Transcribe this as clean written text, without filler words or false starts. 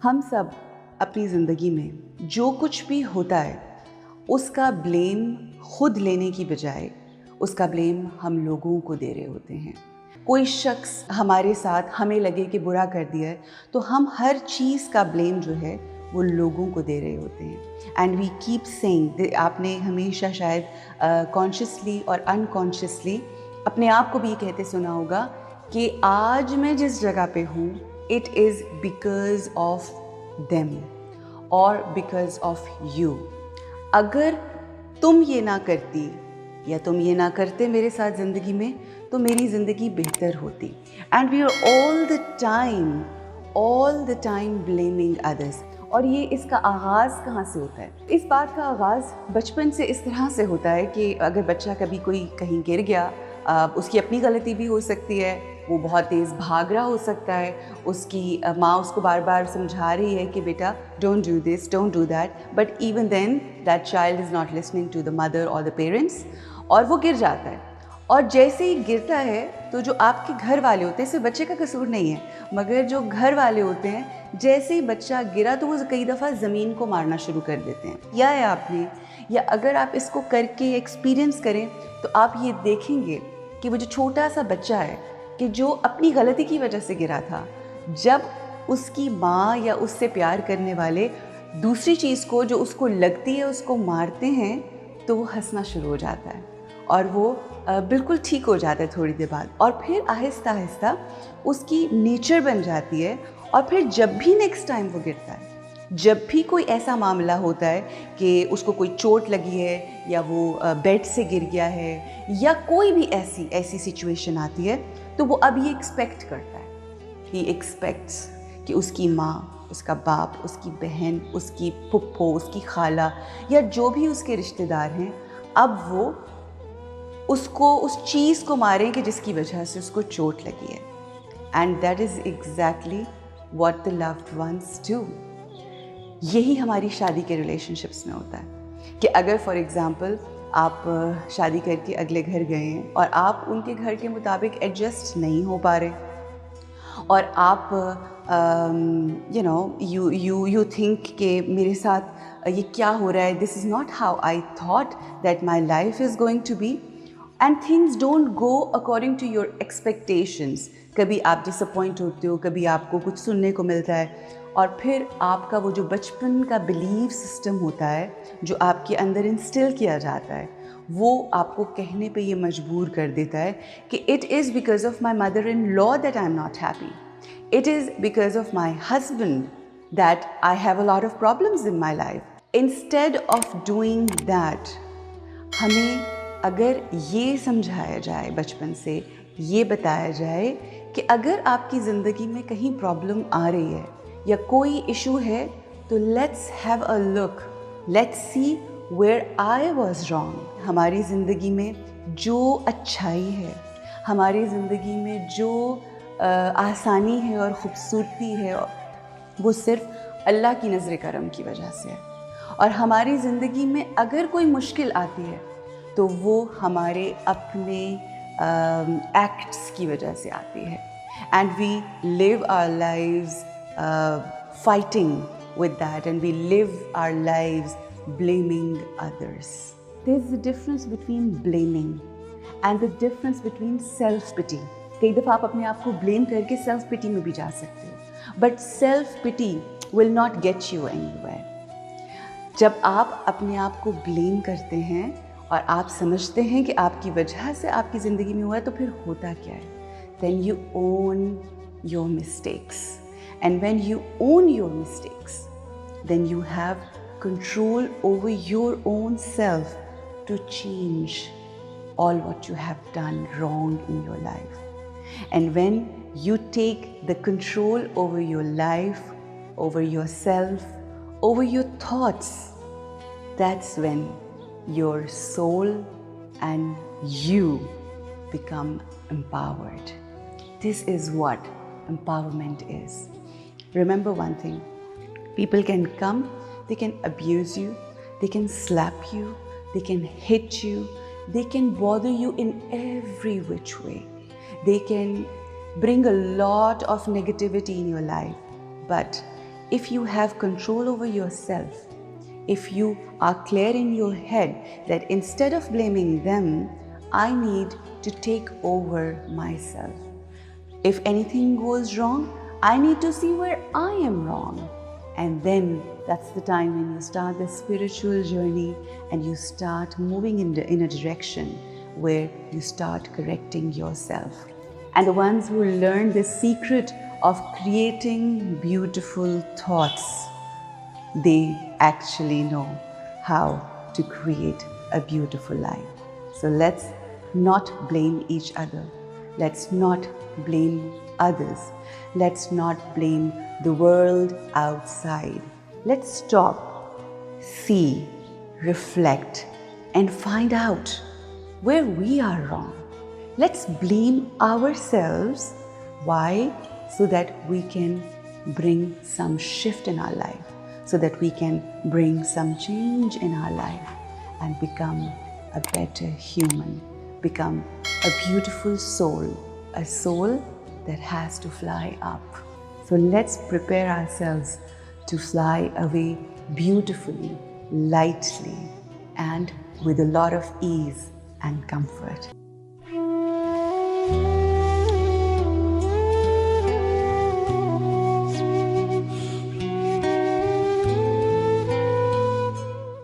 ہم سب اپنی زندگی میں جو کچھ بھی ہوتا ہے اس کا بلیم خود لینے کی بجائے اس کا بلیم ہم لوگوں کو دے رہے ہوتے ہیں. کوئی شخص ہمارے ساتھ ہمیں لگے کہ برا کر دیا ہے تو ہم ہر چیز کا بلیم جو ہے وہ لوگوں کو دے رہے ہوتے ہیں. اینڈ وی کیپ سیئنگ, آپ نے ہمیشہ شاید کانشیسلی اور انکانشیسلی اپنے آپ کو بھی یہ کہتے سنا ہوگا کہ آج میں جس جگہ پہ ہوں it is because of them اور بیکاز آف یو. اگر تم یہ نہ کرتی یا تم یہ نہ کرتے میرے ساتھ زندگی میں تو میری زندگی بہتر ہوتی. And we are all the time blaming others. اور یہ اس کا آغاز کہاں سے ہوتا ہے؟ اس بات کا آغاز بچپن سے اس طرح سے ہوتا ہے کہ اگر بچہ کبھی کوئی کہیں گر گیا, اس کی اپنی غلطی بھی ہو سکتی ہے, وہ بہت تیز بھاگ رہا ہو سکتا ہے, اس کی ماں اس کو بار بار سمجھا رہی ہے کہ بیٹا don't do this, don't do that, but even then that child is not listening to the mother اور دا پیرنٹس, اور وہ گر جاتا ہے. اور جیسے ہی گرتا ہے تو جو آپ کے گھر والے ہوتے ہیں, صرف بچے کا قصور نہیں ہے مگر جو گھر والے ہوتے ہیں, جیسے ہی بچہ گرا تو وہ کئی دفعہ زمین کو مارنا شروع کر دیتے ہیں. یا آپ نے, یا اگر آپ اس کو کر کے ایکسپیرئنس کریں تو آپ یہ دیکھیں گے کہ وہ جو چھوٹا سا بچہ ہے کہ جو اپنی غلطی کی وجہ سے گرا تھا, جب اس کی ماں یا اس سے پیار کرنے والے دوسری چیز کو جو اس کو لگتی ہے اس کو مارتے ہیں تو وہ ہنسنا شروع ہو جاتا ہے اور وہ بالکل ٹھیک ہو جاتا ہے تھوڑی دیر بعد, اور پھر آہستہ آہستہ اس کی نیچر بن جاتی ہے. اور پھر جب بھی نیکسٹ ٹائم وہ گرتا ہے, جب بھی کوئی ایسا معاملہ ہوتا ہے کہ اس کو کوئی چوٹ لگی ہے یا وہ بیڈ سے گر گیا ہے یا کوئی بھی ایسی سچویشن آتی ہے, تو وہ اب یہ ایکسپیکٹ کرتا ہے, ہی ایکسپیکٹس کہ اس کی ماں, اس کا باپ, اس کی بہن, اس کی پھپھو, اس کی خالہ یا جو بھی اس کے رشتہ دار ہیں, اب وہ اس چیز کو ماریں کہ جس کی وجہ سے اس کو چوٹ لگی ہے. And that is exactly what the loved ones do. یہی ہماری شادی کے ریلیشن شپس میں ہوتا ہے کہ اگر فار ایگزامپل آپ شادی کر کے اگلے گھر گئے ہیں اور آپ ان کے گھر کے مطابق ایڈجسٹ نہیں ہو پا رہے, اور آپ یو تھنک کہ میرے ساتھ یہ کیا ہو رہا ہے, this is not how I thought that my life is going to be, and things don't go according to your expectations. کبھی آپ ڈس اپوائنٹ ہوتے ہو, کبھی آپ کو کچھ سننے کو ملتا ہے, اور پھر آپ کا وہ جو بچپن کا بلیف سسٹم ہوتا ہے جو آپ کے اندر انسٹل کیا جاتا ہے, وہ آپ کو کہنے پہ یہ مجبور کر دیتا ہے کہ it is because of my mother in law that I am not happy, it is because of my husband that I have a lot of problems in my life. Instead of doing that, ہمیں اگر یہ سمجھایا جائے بچپن سے, یہ بتایا جائے کہ اگر آپ کی زندگی میں کہیں پرابلم آ رہی ہے یا کوئی ایشو ہے تو let's have a look, let's see where I was wrong. ہماری زندگی میں جو اچھائی ہے, ہماری زندگی میں جو آسانی ہے اور خوبصورتی ہے, وہ صرف اللہ کی نظر کرم کی وجہ سے ہے. اور ہماری زندگی میں اگر کوئی مشکل آتی ہے تو وہ ہمارے اپنے ایکٹس کی وجہ سے آتی ہے. And we live our lives fighting with that, and we live our lives blaming others. There's a difference between blaming and the difference between self-pity. کئی دفعہ آپ اپنے آپ کو blame کر کے self-pity میں بھی جا سکتے ہو, but self-pity will not get you anywhere. جب آپ اپنے آپ کو blame کرتے ہیں اور آپ سمجھتے ہیں کہ آپ کی وجہ سے آپ کی زندگی میں ہوا ہے, تو پھر ہوتا کیا ہے؟ Then you own your mistakes. And when you own your mistakes, then you have control over your own self to change all what you have done wrong in your life. And when you take the control over your life, over yourself, over your thoughts, that's when your soul and you become empowered. This is what empowerment is. Remember one thing, people can come, they can abuse you, they can slap you, they can hit you, they can bother you in every which way. They can bring a lot of negativity in your life. But if you have control over yourself, if you are clear in your head that instead of blaming them, I need to take over myself. If anything goes wrong, I need to see where I am wrong. And then that's the time when you start the spiritual journey and you start moving in a direction where you start correcting yourself. And the ones who learn the secret of creating beautiful thoughts, they actually know how to create a beautiful life. So let's not blame each other. Let's not blame others. Let's not blame the world outside. Let's stop, see, reflect, and find out where we are wrong. Let's blame ourselves. Why? So that we can bring some shift in our life, so that we can bring some change in our life and become a better human, become a beautiful soul, a soul that has to fly up. So let's prepare ourselves to fly away beautifully, lightly, and with a lot of ease and comfort.